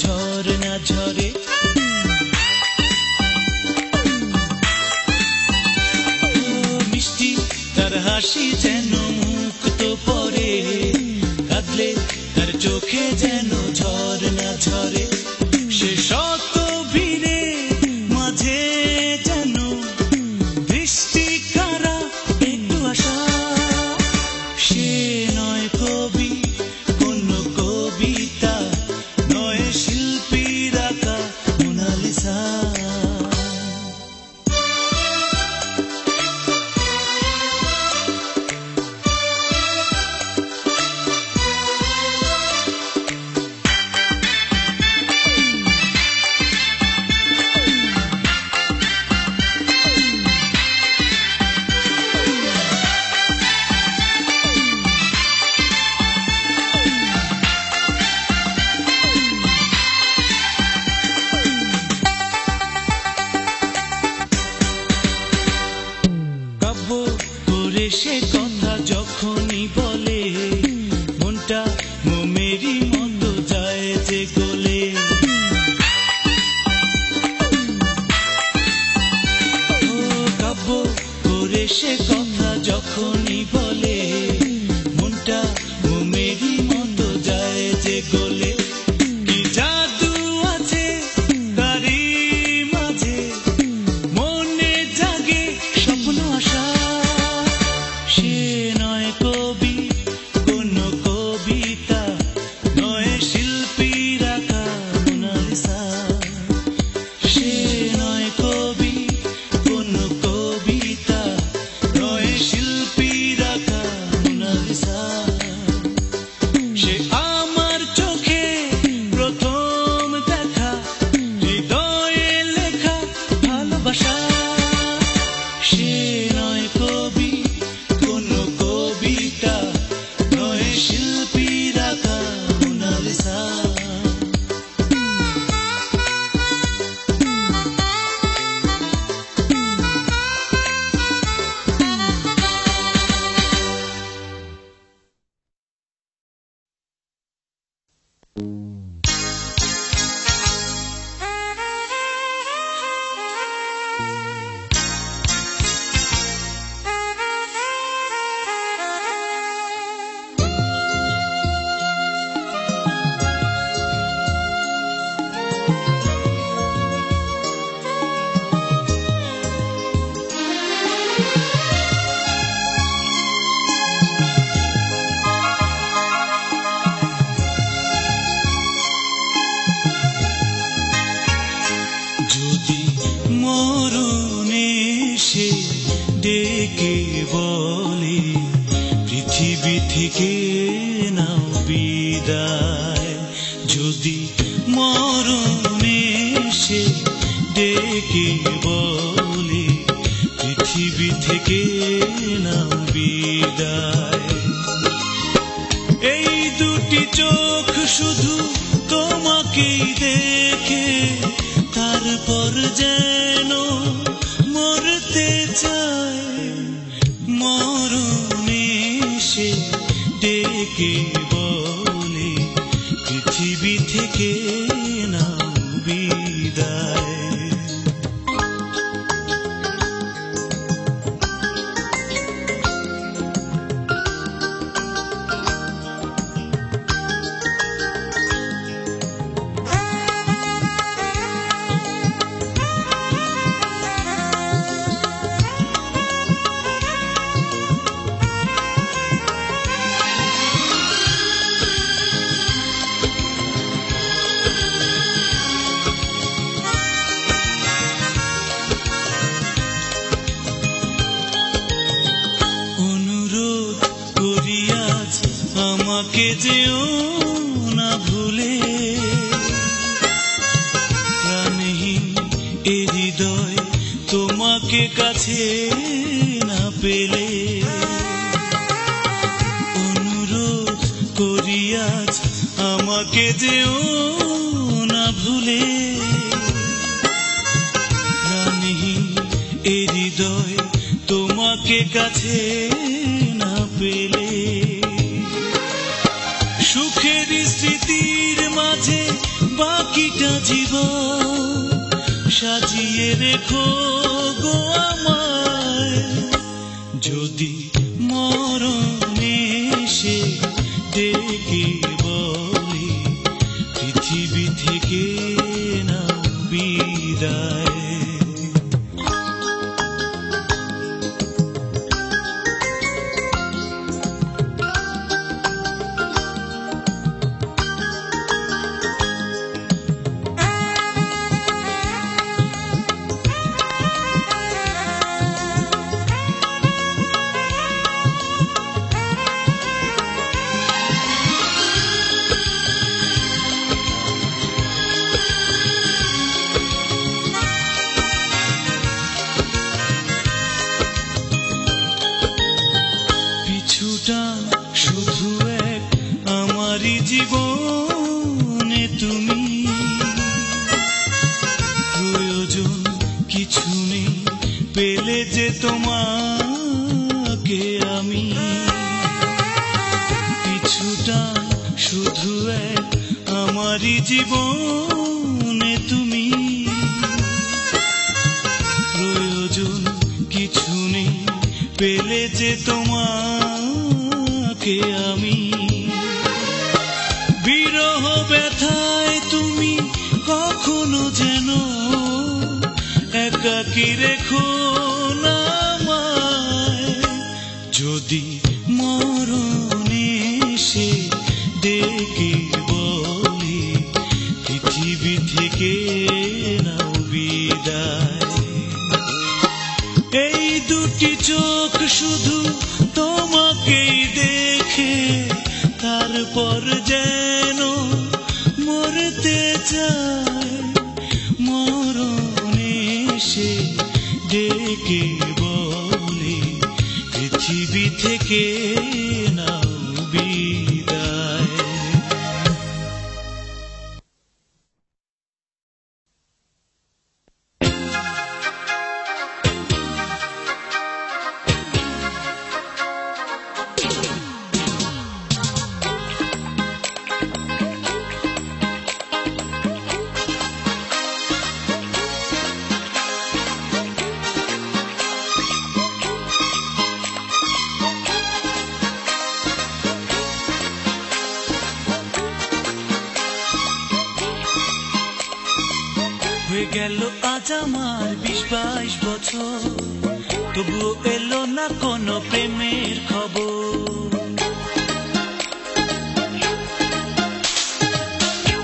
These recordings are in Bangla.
ঝরনা ঝরে। মিষ্টি তার হাসি যেন মুক্ত পরে, কাঁদলে তার চোখে যেন ঝরনা ঝরে। সে শত ভিড়ে মাঝে যেন দৃষ্টি কারা একটু আশা। সে নয় কবি কোন কবিতা, নয় শিল্পীর আঁকা মোনালিসা। সে কথা যখনই বলে, মনটা মোমেরই মতো যায় যে গলে। কাব্য করে সে কথা যখনই বলে, মনটা মোমেরই মতো যায় যে গলে। কি জাদু আছে তারই মাঝে, মনে জাগে স্বপ্ন আশা। সে নয় কবি কোন কবিতা, নয় শিল্পীর আঁকা মোনালিসা। সে নয় কবি কোন কবিতা, নয় শিল্পীর আঁকা মোনালিসা। সে আমার চোখে প্রথম দেখা, হৃদয়ে লেখা ভালোবাসা। সে নয় কবি কোন কবিতা, নয় শিল্পীর আঁকা মোনালিসা। যদি মরণ এসে ডেকে বলে, পৃথিবী থেকে নাও বিদায়। যদি মরণ এসে ডেকে বলে, পৃথিবী থেকে নাও বিদায়। এই দুটি চোখ শুধু তোমাকেই দেখে, তারপর যেন মরতে চায়। মরণ এসে ডেকে বলে, পৃথিবী থেকে নাও বিদায়। আমাকে যেও না ভুলে, প্রাণহীন এ হৃদয় তোমাকে কাছে না পেলে। অনুরোধ করি আজ আমাকে যেও না ভুলে, প্রাণহীন এ হৃদয় তোমাকে কাছে না পেলে। সুখের স্মৃতির মাঝে বাকি জীবন সাজিয়ে রেখো গো আমায়, যদি মরণ এসে ডেকে বলে পৃথিবী থেকে নাও বিদায়। শুধু এক আমারই জীবনে তুমি, প্রয়োজন কিছু নেই পেলে যে তোমাকে আমি। পিছুটা শুধু এক আমারই জীবনে তুমি, প্রয়োজন কিছু নেই পেলে যে তোমাকে আমি। বিরহ ব্যথায় তুমি কখনো যেন একাকী রেখো না আমায়, যদি মরণ এসে ডেকে বলে পৃথিবী থেকে নাও বিদায়। এই দুটি চোখ শুধু তোমাকেই দেখে তারপর যেন মরতে চায়, মরণ এসে ডেকে বলে পৃথিবী থেকে নাও বিদায়। হয়ে গেল আজ আমার ২০-২২ বছর, তবুও এলো না কোনো প্রেমের খবর।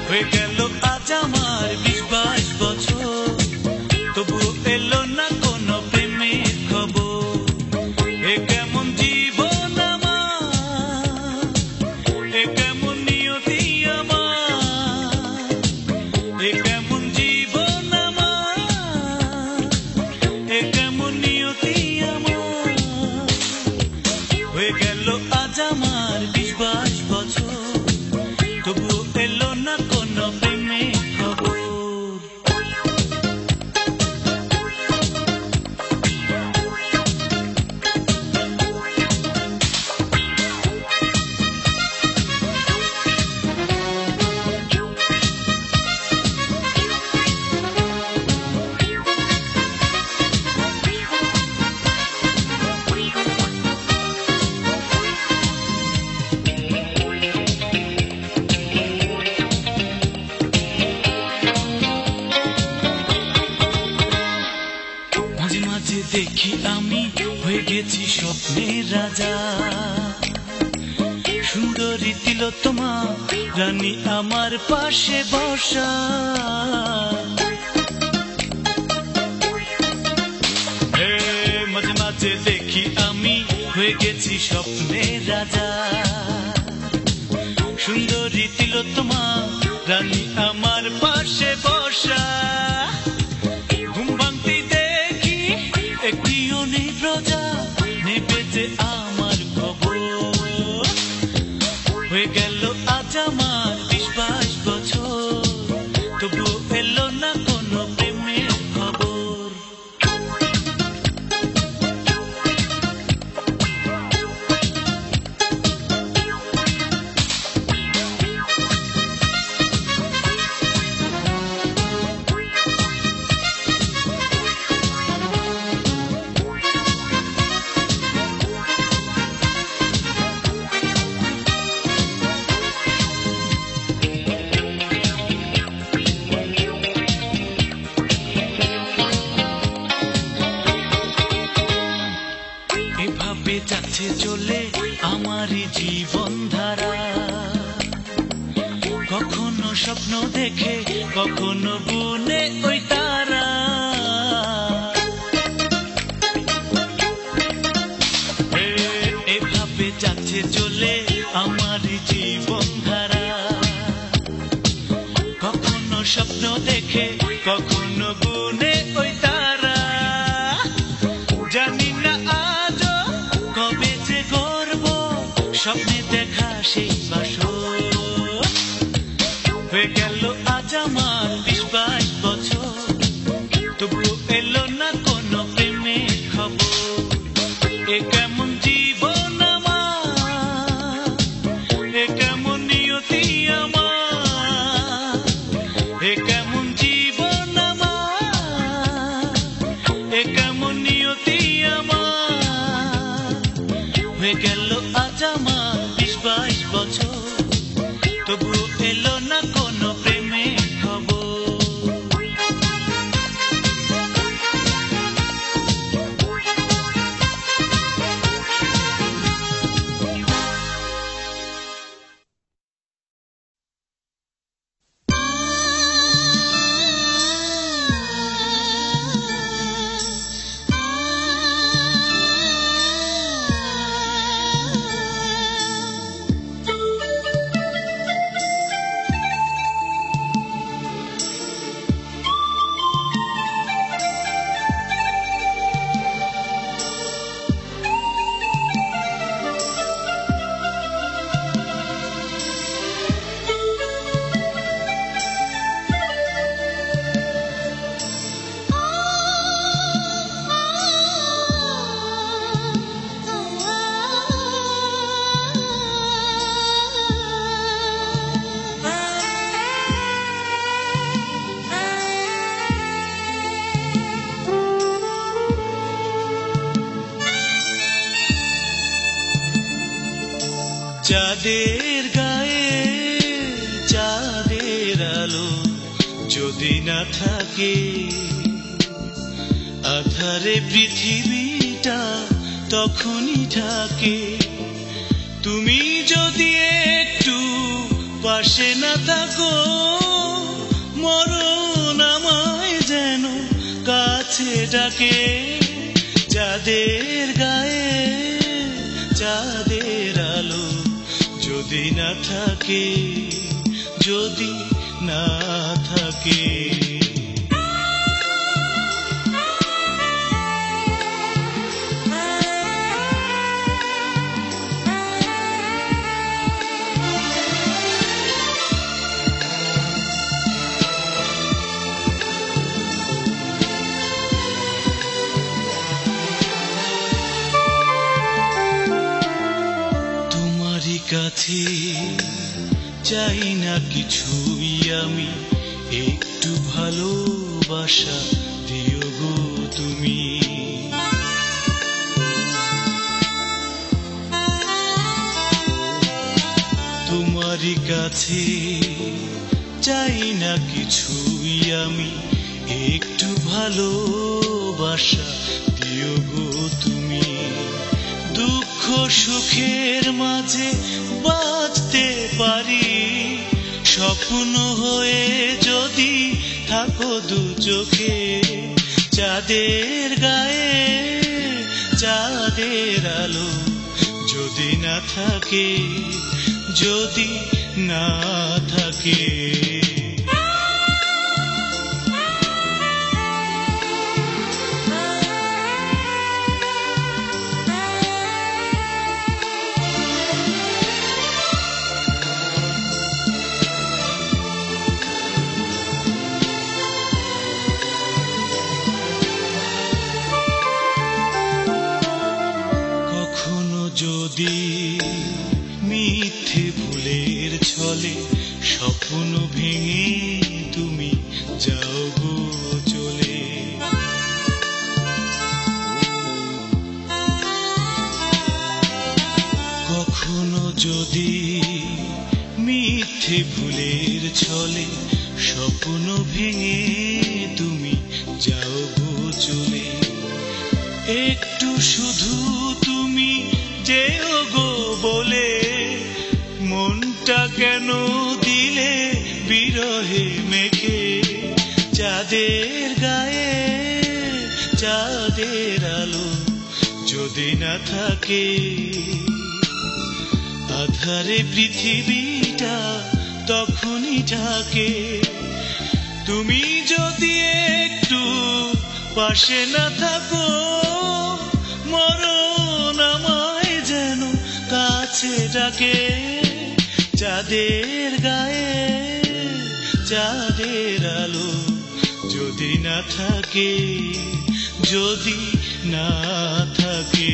হয়ে গেল আজ আমার ২০-২২ বছর, তবুও এলো না কোনো প্রেমের খবর। এ কেমন জীবন আমার, এ কেমন নিয়তি আমার, এ কেমন জীবন আমার, এ কেমন নিয়তি আমার। হয়ে গেল আজ আমার ২০-২২ বছর, তবুও এলো না কোনো প্রেমের খবর। মাঝে মাঝে দেখি আমি হয়ে গেছি স্বপ্নের রাজা, সুন্দরী তিলোত্তমা রানী আমার পাশে বসা। মাঝে মাঝে দেখি আমি হয়ে গেছি স্বপ্নের রাজা, সুন্দরী তিলোত্তমা রানী আমার পাশে বসা। ঘুম ভাঙতেই দেখি একটি অনেক প্রজা নেবে যে আমার খবর। হয়ে গেল আজ আমার ২০-২২ বছর, তবুও এলো না কোনো প্রেমের খবর। যাচ্ছে চলে আমারই জীবন ধারা। কখনো স্বপ্ন দেখে কখনো গুনে ওই তারা। এভাবে যাচ্ছে চলে আমারই জীবন ধারা। কখনো স্বপ্ন দেখে কখনো গুনে ওই তারা। জানি না আজও কবে যে করব স্বপ্নে দেখা সেই বাসর। হয়ে গেল আজ আমার ২০-২২ বছর, তবুও এলো না কোনো প্রেমের খবর। এ কেমন জীবন আমার, এ কেমন নিয়তি আমার, এ কেমন জীবন আমার, এ কেমন নিয়তি আমার। হয়ে গেল আজ আমার ২০-২২ বছর, তবুও এলো না কোনো প্রেমের খবর। চাঁদের গায়ে চাঁদের আলো যদি না থাকে, আধারে পৃথিবীটা তখনই থাকে। তুমি যদি একটু পাশে না থাকো, মরণ আমায় যেন কাছে ডাকে। চাঁদের গায়ে চাঁদের আলো যদি না থাকে, যদি না থাকে। তোমারই কাছে চাই না কিছুই আমি, একটু ভালোবাসা দিও গো তুমি। তোমারই কাছে চাই না কিছুই আমি, একটু ভালোবাসা দিও গো তুমি। দুঃখ সুখের মাঝে বাঁচতে পারি, স্বপ্ন হয়ে যদি থাকো দু চোখে। চাঁদের গায়ে চাঁদের আলো যদি না থাকে, যদি না থাকে। যদি মিথ্যে ভুলের ছলে স্বপ্ন ভেঙে তুমি যাও গো চলে, কখনো যদি মিথ্যে ভুলের ছলে স্বপ্ন ভেঙে তুমি যাও গো চলে, একটু শুধু তুমি যেও গো বলে মনটা কেন দিলে বিরহে মেখে চাঁদের গায়ে চাঁদের আলো যদি না থাকে আধারে পৃথিবীটা তখনই ঝাঁকে তুমি যদি একটু পাশে না থাকো মরণ আমায় যেন কাছে ডাকে চাঁদের গায়ে চাঁদের আলো যদি না থাকে যদি না থাকে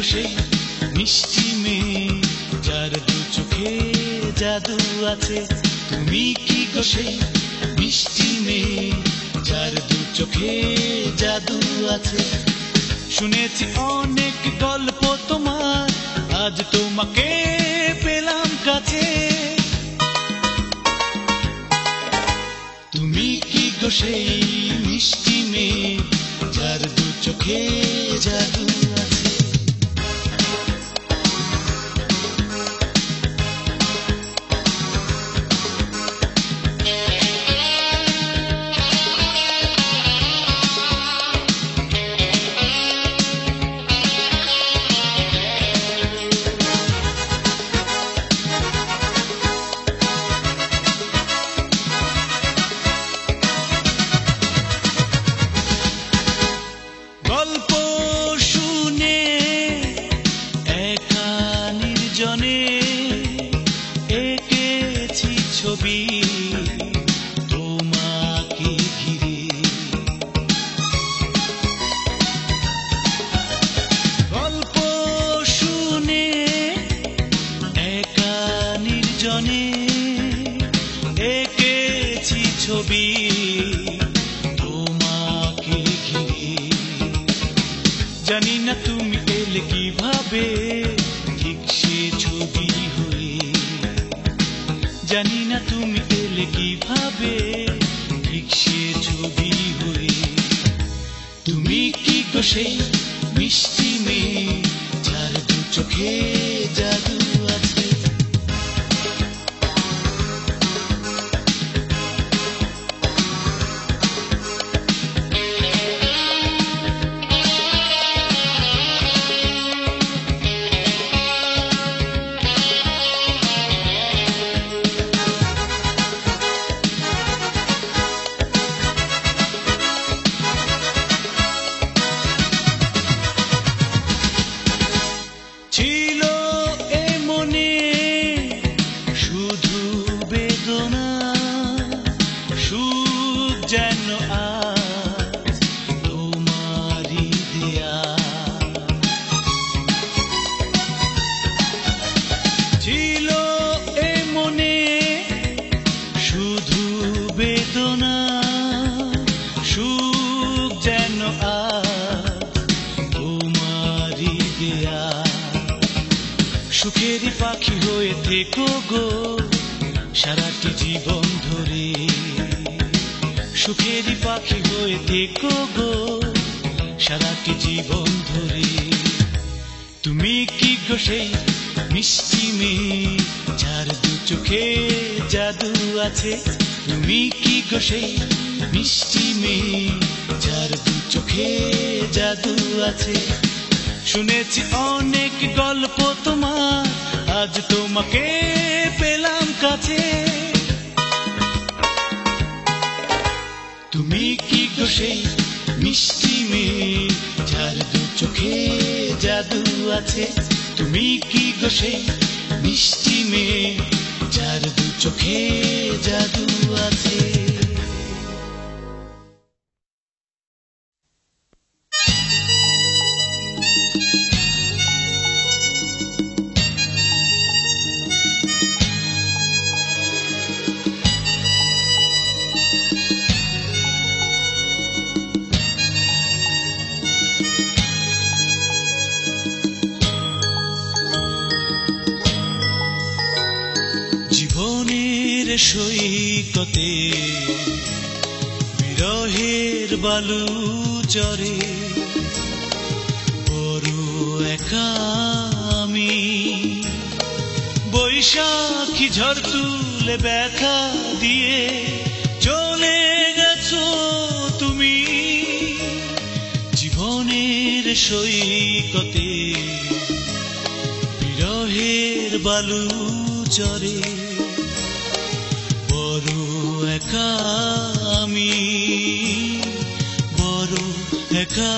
সেই মিষ্টি মেয়ে যার দু চোখে জাদু আছে তুমি কি গো সেই মিষ্টি মেয়ে যার দু চোখে জাদু আছে শুনেছি অনেক গল্প তোমার আজ তোমাকে পেলাম কাছে তুমি কি গো সেই মিষ্টি মেয়ে যার দু চোখে জাদু আছে গল্প শুনে একা নির্জনে এঁকেছি ছবি তোমাকে ঘিরে গল্প শুনে একা নির্জনে এঁকেছি ছবি জানি না তুমি এলে কিভাবে ঠিক সে ছবি হয়ে জানি না তুমি এলে কিভাবে ঠিক সে ছবি হয়ে তুমি কি গো সেই মিষ্টি মেয়ে যার দু চোখে জাদু আছে ছিল এ মনে শুধু বেদনা সুখ যেন আজ তোমারই দেয়া ছিল এ মনে শুধু বেদনা সুখ যেন আজ তোমারই দেয়া সুখেরই পাখি হয়ে থেকো গো সারাটি জীবন ধরে সুখেরই পাখি হয়ে থেকো গো সারাটি জীবন ধরে তুমি কি গো সেই মিষ্টি মেয়ে যার দু চোখে জাদু আছে তুমি কি গো সেই মিষ্টি মেয়ে যার দু চোখে জাদু আছে শুনেছি অনেক গল্প তোমার আজ তোমাকে পেলাম কাছে তুমি কি গো সেই মিষ্টি মেয়ে যার দু চোখে জাদু আছে তুমি কি গো সেই মিষ্টি মেয়ে যার দু চোখে জাদু আছে সৈকতে বিরহের বালু চরে বড় একা আমি। বৈশাখী ঝড় তুলে ব্যথা দিয়ে চলে গেছো তুমি জীবনের সৈকতে বিরহের বালু চরে বড় একা আমি, বড় একা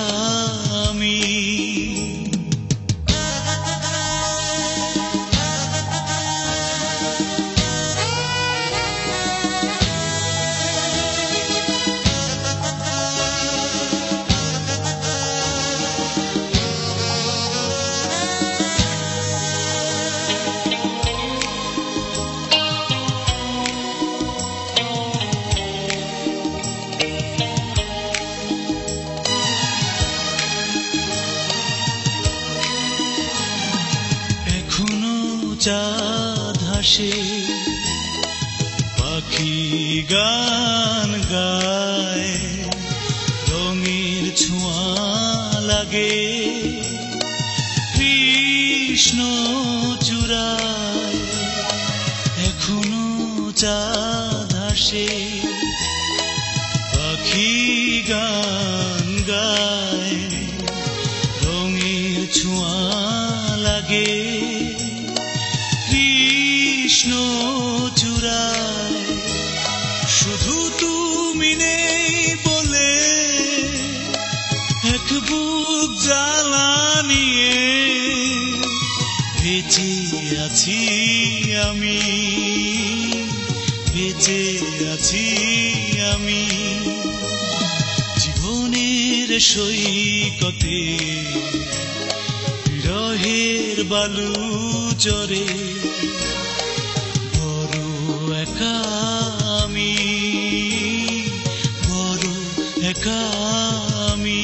আমি। চাঁদ হাসে পাখি গান গায় রঙের ছোঁয়া লাগে কৃষ্ণ চূড়ায়। এখনো চাঁদ হাসে পাখি গান গায় রঙের ছোঁয়া লাগে কৃষ্ণ চূড়ায়। শুধু তুমি নেই বলে এক বুক জ্বালা নিয়ে বেঁচে আছি আমি, বেঁচে আছি আমি। জীবনের সৈকতে বিরহের বালু চরে বড় একা আমি, বড় একা আমি।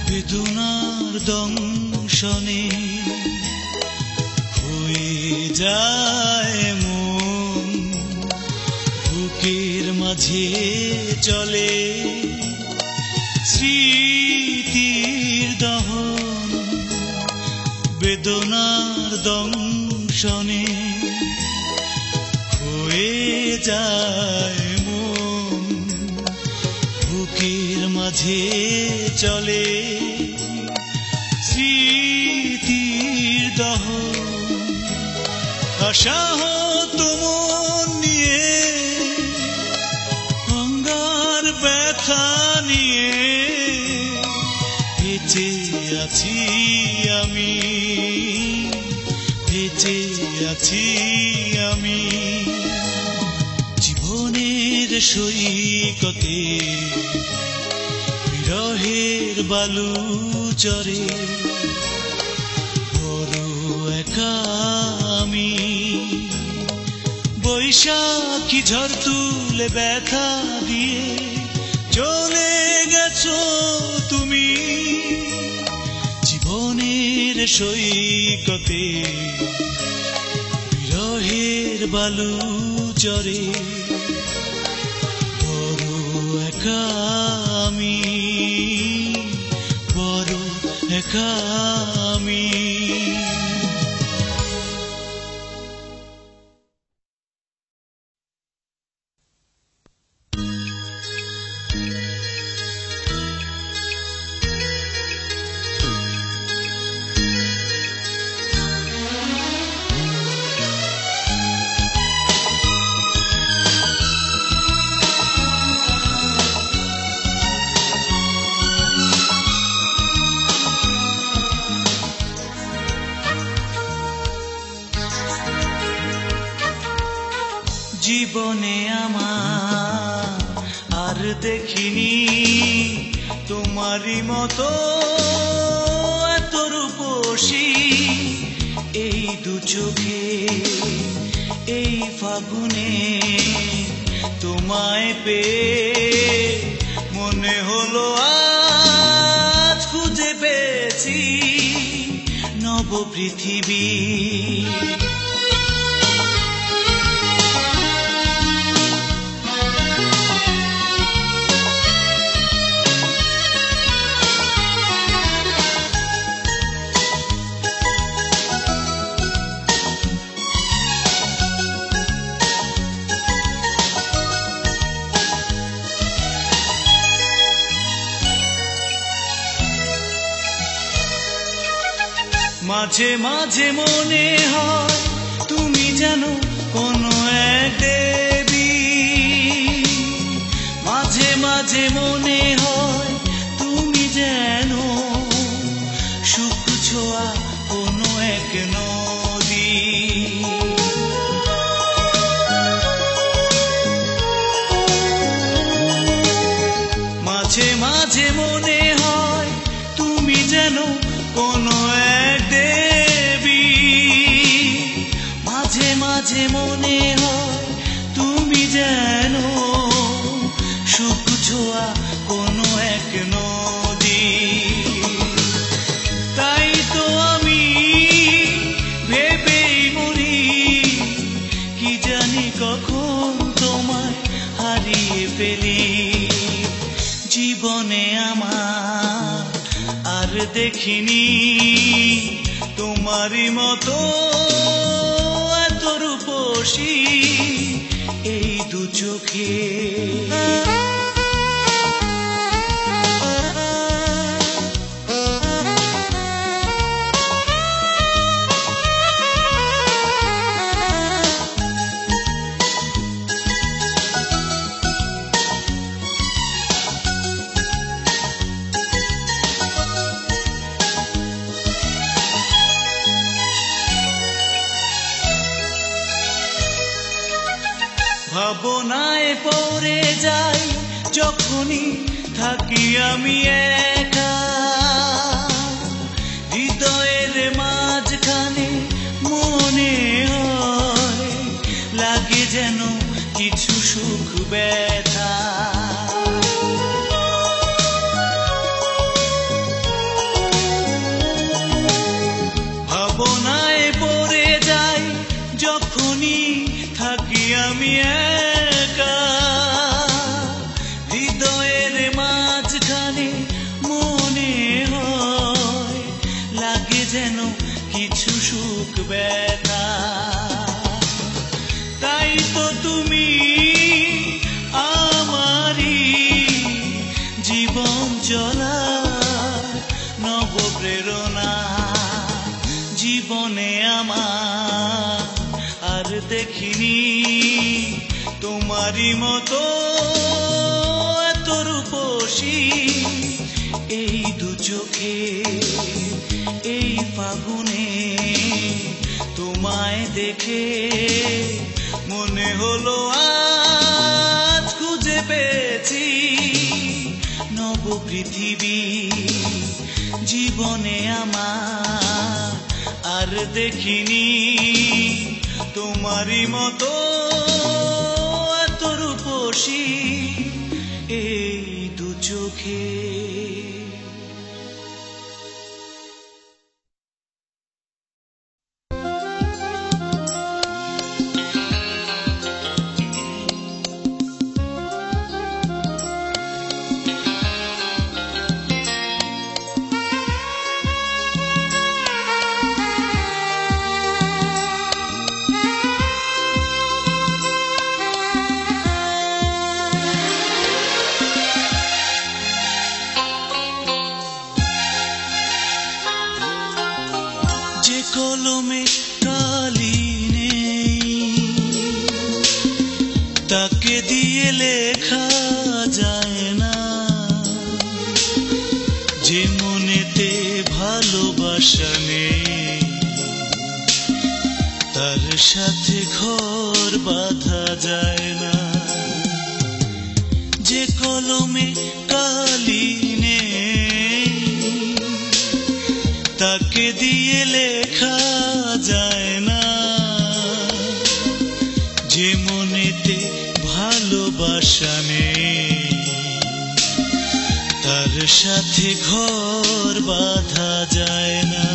বেদনার দংশনে হয়ে যায় মন, বুকের মাঝে চলে স্মৃতির দহন। বেদনার দংশনে হয়ে যায় মন, বুকের মাঝে চলে স্মৃতির দহন। আশাহত মন নিয়ে অঙ্গার ব্যথা নিয়ে বেঁচে আছি আমি, বেঁচে আছি আমি। জীবনের সৈকতে বিরহের বালু চরে বড় একা আমি। বৈশাখী ঝড় তুলে ব্যথা দিয়ে চলে গেছো তুমি জীবনের সৈকতে বিরহের বালু চরে বড় একা আমি, বড় একা আমি। জীবনে আমার আর দেখিনি তোমারই মতো এত রূপসী। এই দু চোখে এই ফাগুনে তোমায় পেয়ে মনে হলো আজ খুঁজে পেয়েছি নব পৃথিবী। মাঝে মাঝে মনে হয় তুমি যেন কোনো এক দেবী, মাঝে মাঝে মনে হয় তুমি যেন সুখ ছোঁয়া কোনো এক নদী। মাঝে মাঝে মনে হয় তুমি যেন কোনো এক দেবী, মাঝে মাঝে মনে হয় তুমি যেন সুখ ছোঁয়া কোনো এক নদী। তাই তো আমি ভেবেই মরি কি জানি কখন তোমায় হারিয়ে ফেলি। জীবনে আমার আর দেখিনি তোমারই মতো এত রূপসী এই দু চোখে। ভাবনায় পড়ে যাই যখনই থাকি আমি একা, হৃদয়ের মাঝখানে মনে হয় লাগে যেন কিছু সুখ ব্যথা। ভাবনায় পড়ে যাই যখনই থাকি আমি একা, হৃদয়ের মাঝখানে মনে হয় লাগে যেন কিছু সুখ ব্যথা। তাই তো তুমি আমারই জীবন চলার নব প্রেরণা। জীবনে আমার আর দেখিনি তোমারই মতো এত রূপসী এই দু চোখে এই ফাগুনে তোমায় দেখে মনে হলো আজ খুঁজে পেয়েছি নব পৃথিবী। জীবনে আমার আর দেখিনি তোমারই মতো এত রূপসী এই দু চোখে। সাথে ঘর বাঁধা যায় না। যে কলমে কালি নেই তাকে দিয়ে লেখা যায় না। যে মনেতে ভালোবাসা নেই তার সাথে ঘর বাঁধা যায় না।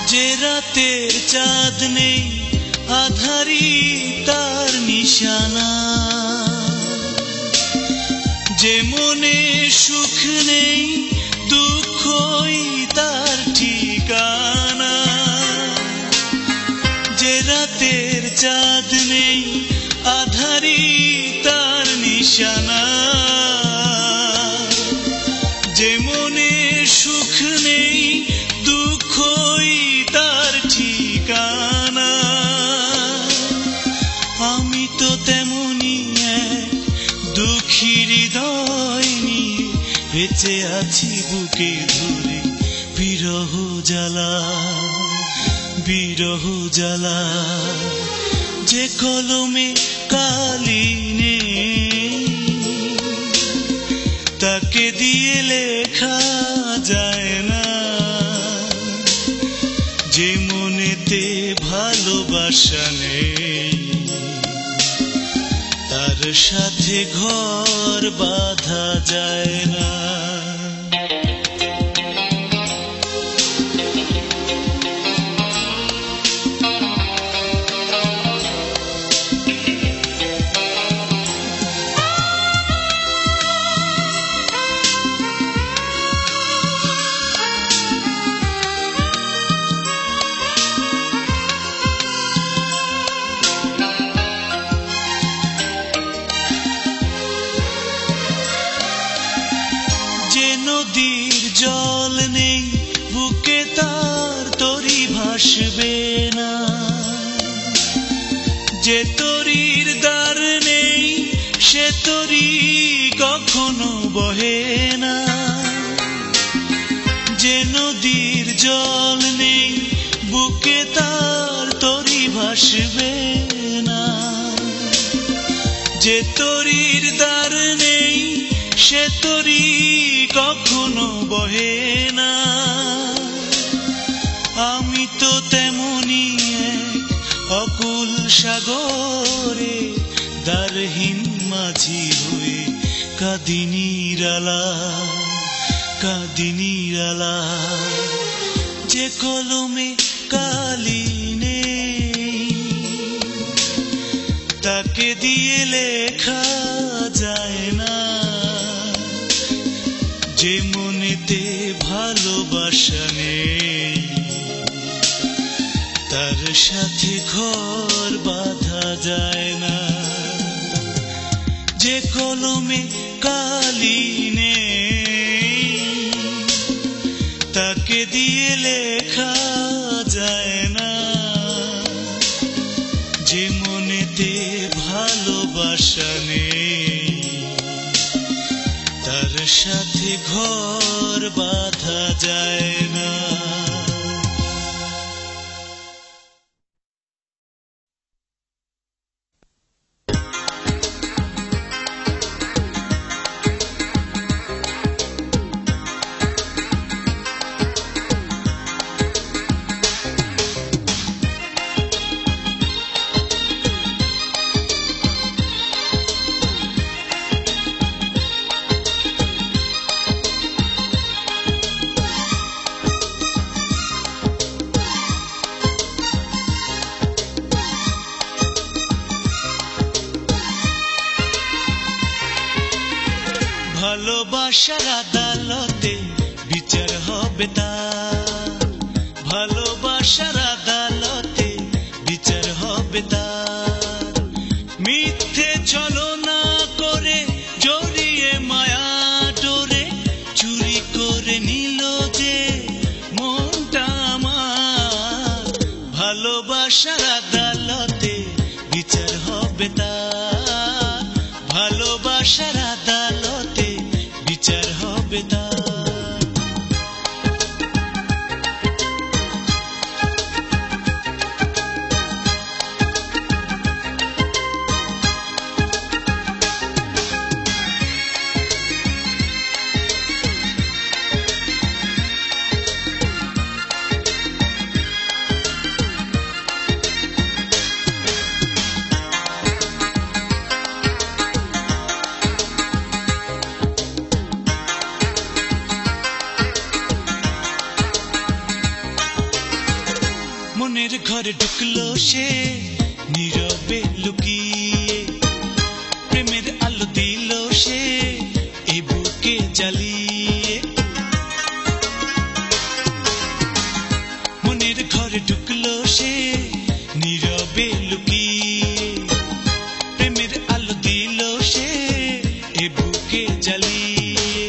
যে রাতের চাঁদ নেই আধারি তার নিশানা। যে মনে সুখ নেই দুঃখই তার ঠিকানা। যে রাতের চাঁদ নেই আধারি তার নিশানা। যে মনে সুখ নেই দুঃখই তার ঠিকানা। আমি তো তেমনি এক দুঃখী হৃদয় নিয়ে বেঁচে আছি বুকে ধরে বিরহ জ্বালা বিরহ জ্বালা। যে কলমে কালি নেই তাকে দিয়ে লেখা যায় না। যে মনেতে ভালোবাসা নেই তার সাথে ঘর বাঁধা যায় না। যে নদীর জল নেই বুকে তার তরি ভাসবে না। যে তরির দ্বার নেই সে তরি কখনো বহে না। যে নদীর জল নেই বুকে তার তরি ভাসবে না। যে তরির দ্বার নেই সে তরি কখনো বহে না। আমি তো তেমনি এক অকুল সাগরে দ্বারহীন মাঝি হয়ে কাঁদি নিরালা কাঁদি নিরালা। যে কলমে কালি নেই তাকে দিয়ে লেখা যায় না। যে মনেতে ভালোবাসা নেই তার সাথে ঘর বাঁধা যায় না। যে কলমে কালি নেই তাকে দিয়ে লেখা যায় না। যে মনেতে ভালোবাসা নেই তার সাথে ঘর বাঁধা যায় না। ভালোবাসার আদালতে বিচার হবে তার। ভালোবাসার আদালতে বিচার হবে তার। মনের ঘরে ঢুকলো সে নীরবে লুকিয়ে, প্রেমের আলো দিল সে এ বুকে জ্বালিয়ে। মনের ঘরে ঢুকলো সে নীরবে লুকিয়ে, প্রেমের আলো দিল সে এ বুকে জ্বালিয়ে।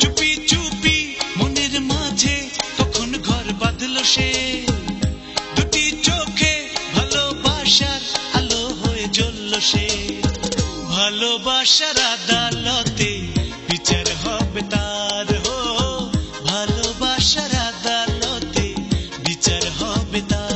চুপি চুপি মনের মাঝে তখন ঘর বাঁধলো সে, দুটি চোখে ভালোবাসার আলো হয়ে জ্বলল সে। ভালোবাসার আদালতে বিচার হবে তার, হো ভালোবাসার আদালতে বিচার হবে তার।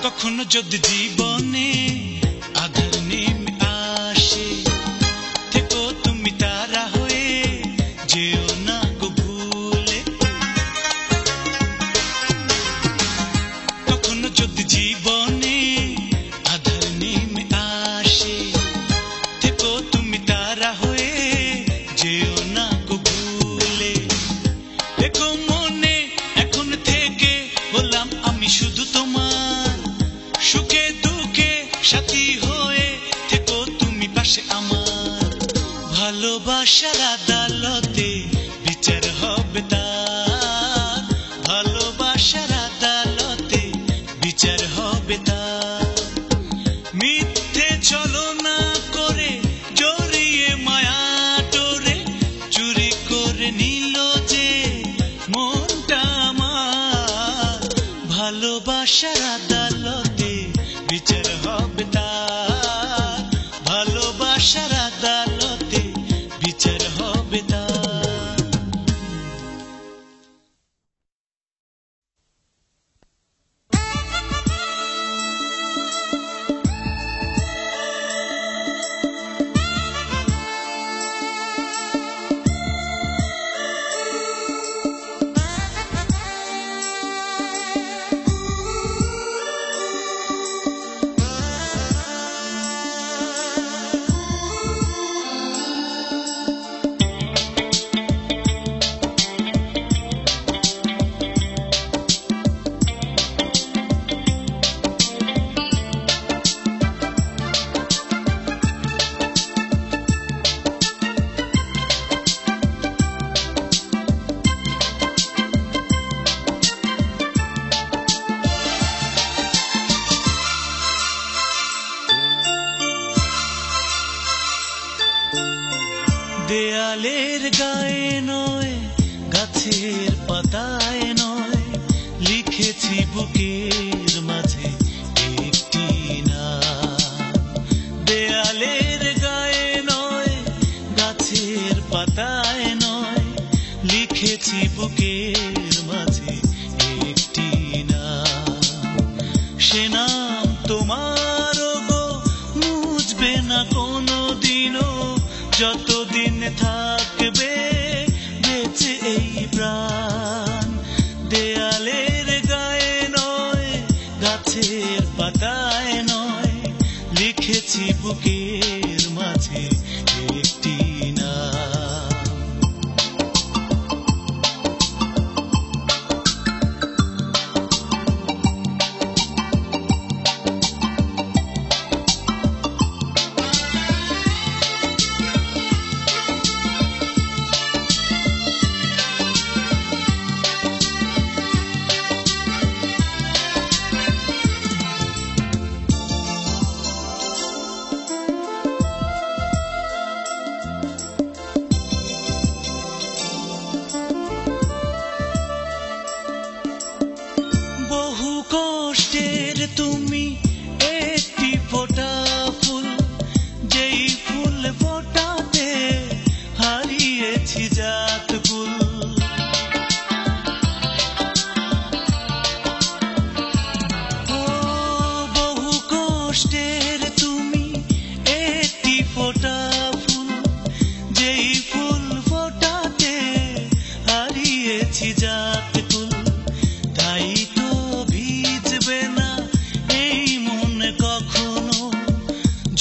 কখনো যদি জীবনে আধার নেমে আসে, থেকো তুমি তারা হয়ে, যেও না গো ভুলে। কখনো যদি জীবনে আধার নেমে আসে, থেকো তুমি তারা হয়ে, যেও না গো ভুলে। দেখো মনে এখন থেকে হলাম আমি শুধু তোমার, সুখে দুঃখে সাথী হয়ে থেকো তুমি পাশে আমার। ভালোবাসার আদালতে বিচার হবে তার, ভালোবাসার আদালতে বিচার হবে তার। মিথ্যে ছলনা করে জড়িয়ে মায়া ডোরে, চুরি করে নিল যে মনটা আমার। ভালোবাসার আদালতে বিচার হবে তার, ভালোবাসার আদালতে বিচার হবে তার। দেয়ালের গায়ে নয়, গাছের পাতায় নয়, লিখেছি বুকের মাঝে একটি নাম। দেয়ালের গায়ে নয়, গাছের পাতায় নয়, লিখেছি বুকের মাঝে একটি নাম। সে নাম তোমার গো মুছবে না কোনো দিনও, যতদিন থাকবে বেঁচে এই প্রাণ। দেয়ালের গায়ে নয়, গাছের পাতায় নয়, লিখেছি বুকের মাঝে একটি নাম।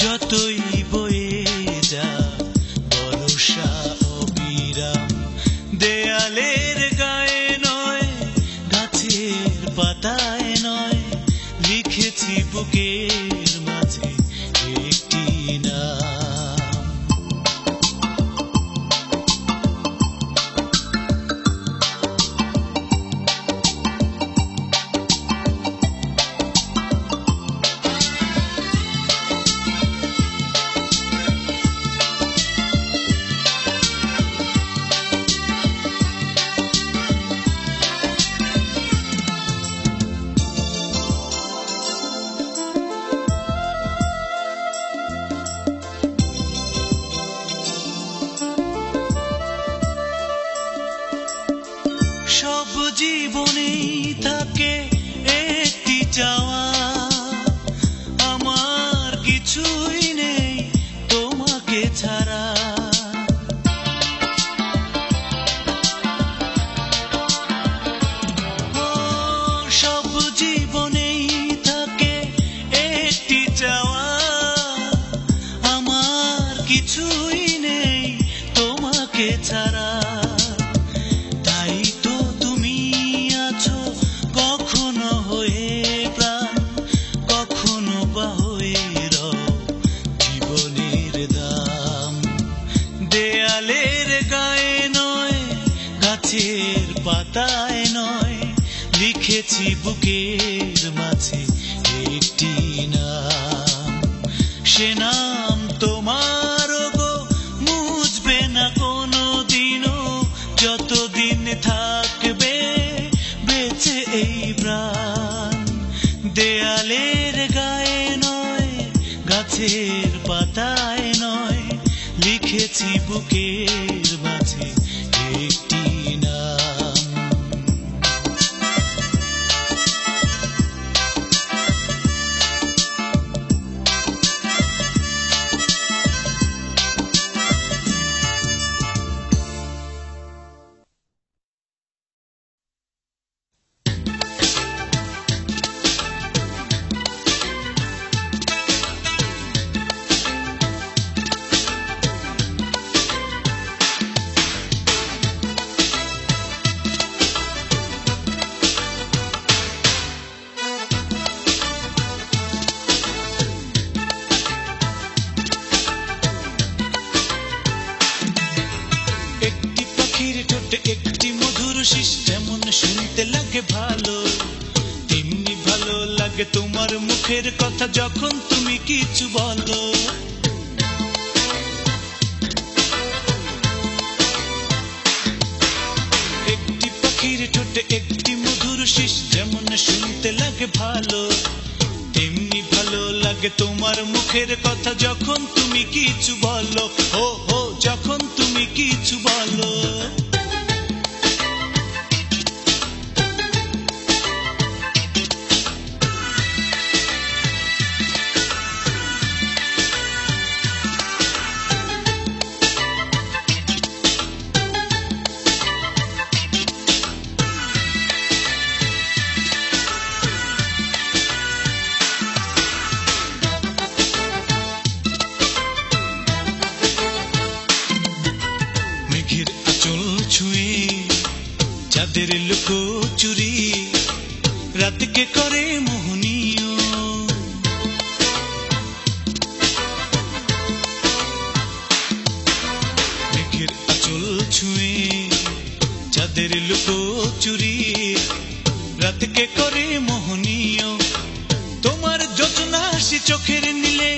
যতই বয়ে যা বর্ষা অবিরাম, দেয়ালের গায়ে নয় গাছের পাতায় নয়, লিখেছি বুকের মাঝে একটি নাম। সব জীবনেই থাকে একটি চাওয়া, আমার কিছুই নেই তোমাকে ছাড়া। ও, সব জীবনেই থাকে একটি চাওয়া, আমার কিছুই নেই তোমাকে ছাড়া। তাই তো তুমি আছো কখনো হয়ে প্রাণ, কখনো বা হয়ে রও জীবনের দাম। দেয়ালের গায়ে নয় গাছের পাতায় নয়, লিখেছি বুকের মাঝে একটি নাম। সে নাম তোমার গো মুছবে না কোনো দিনও, যতদিন থাকবে বেঁচে এই প্রাণ। দেয়ালের গায়ে নয় গাছের পাতায় নয়, লিখেছি বুকের মাঝে একটি নাম। একটি মধুর শিস যেমন শুনতে লাগে ভালো, তেমনি ভালো লাগে তোমার মুখের কথা যখন তুমি কিছু বলো। একটি পাখির ঠোঁটে একটি মধুর শিস যেমন শুনতে লাগে ভালো, তেমনি ভালো লাগে তোমার মুখের কথা যখন তুমি কিছু বলো। হো হো, যখন তুমি কিছু বলো। মেঘের আঁচল ছুঁয়ে চাঁদের লুকোচুরি রাতকে করে মোহনীয়। মেঘের আঁচল ছুঁয়ে চাঁদের লুকোচুরি রাতকে করে মোহনীয়। তোমার যোচনা হাসি চোখের নীলে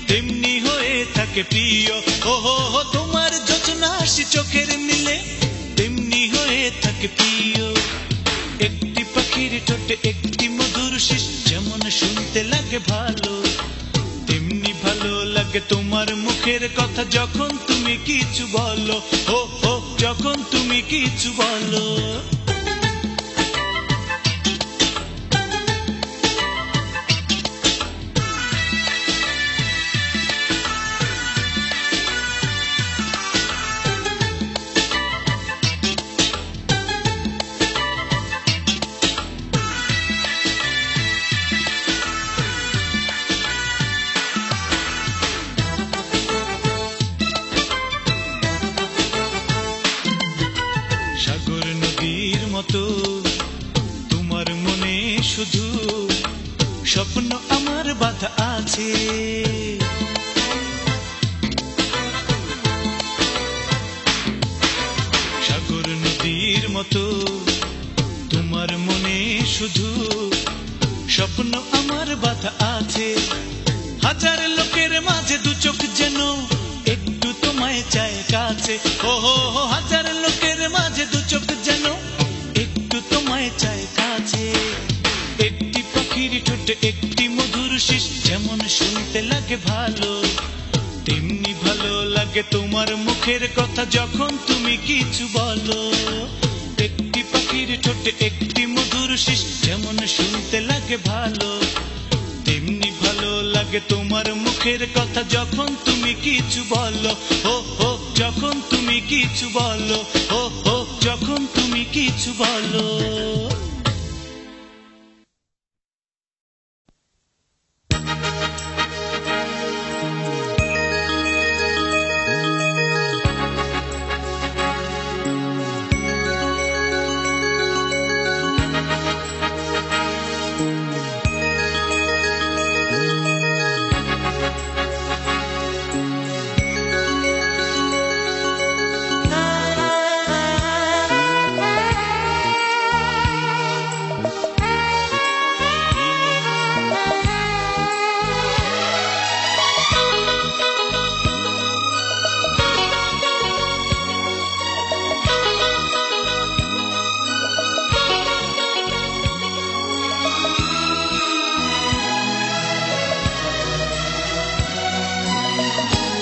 তেমনি হয়ে থাকে প্রিয়। ওহো, তোমার যোচনা হাসি চোখের নীলে তেমনি হয়ে থাকে প্রিয়। একটি পাখির ঠোঁটে একটি মধুর শিস যেমন শুনতে লাগে ভালো, তেমনি ভালো লাগে তোমার মুখের কথা যখন তুমি কিছু বলো। ও ও, যখন তুমি কিছু বলো। কাছে। সাগর নদীর মতো তোমার মনে শুধু স্বপ্ন আমার বাধা আছে। হাজার লোকের মাঝে দু চোখ যেন একটু তোমায় চায় কাছে। ও হো হো, হাজার লোকের মাঝে দু চোখ যেন একটু তোমায় চায় কাছে। একটি পাখির ঠোঁটে একটি মধুর শিস যেমন শুনতে লাগে ভালো, তেমনি ভালো লাগে তোমার মুখের কথা যখন তুমি কিছু বলো। একটি পাখির ঠোঁটে একটি মধুর শিস যেমন শুনতে লাগে ভালো, তেমনি ভালো লাগে তোমার মুখের কথা যখন তুমি কিছু বলো। ও হো, যখন তুমি কিছু বলো। ও হো, যখন তুমি কিছু বলো।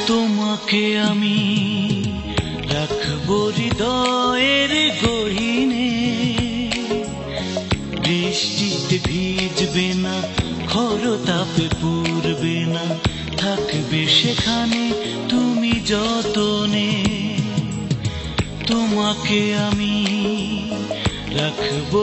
তোমাকে আমি রাখবো হৃদয়ের গহীনে, বৃষ্টিতে ভিজবে না, খরতাপে পুড়বে না, থাকবে সেখানে তুমি যতনে। তোমাকে আমি রাখবো।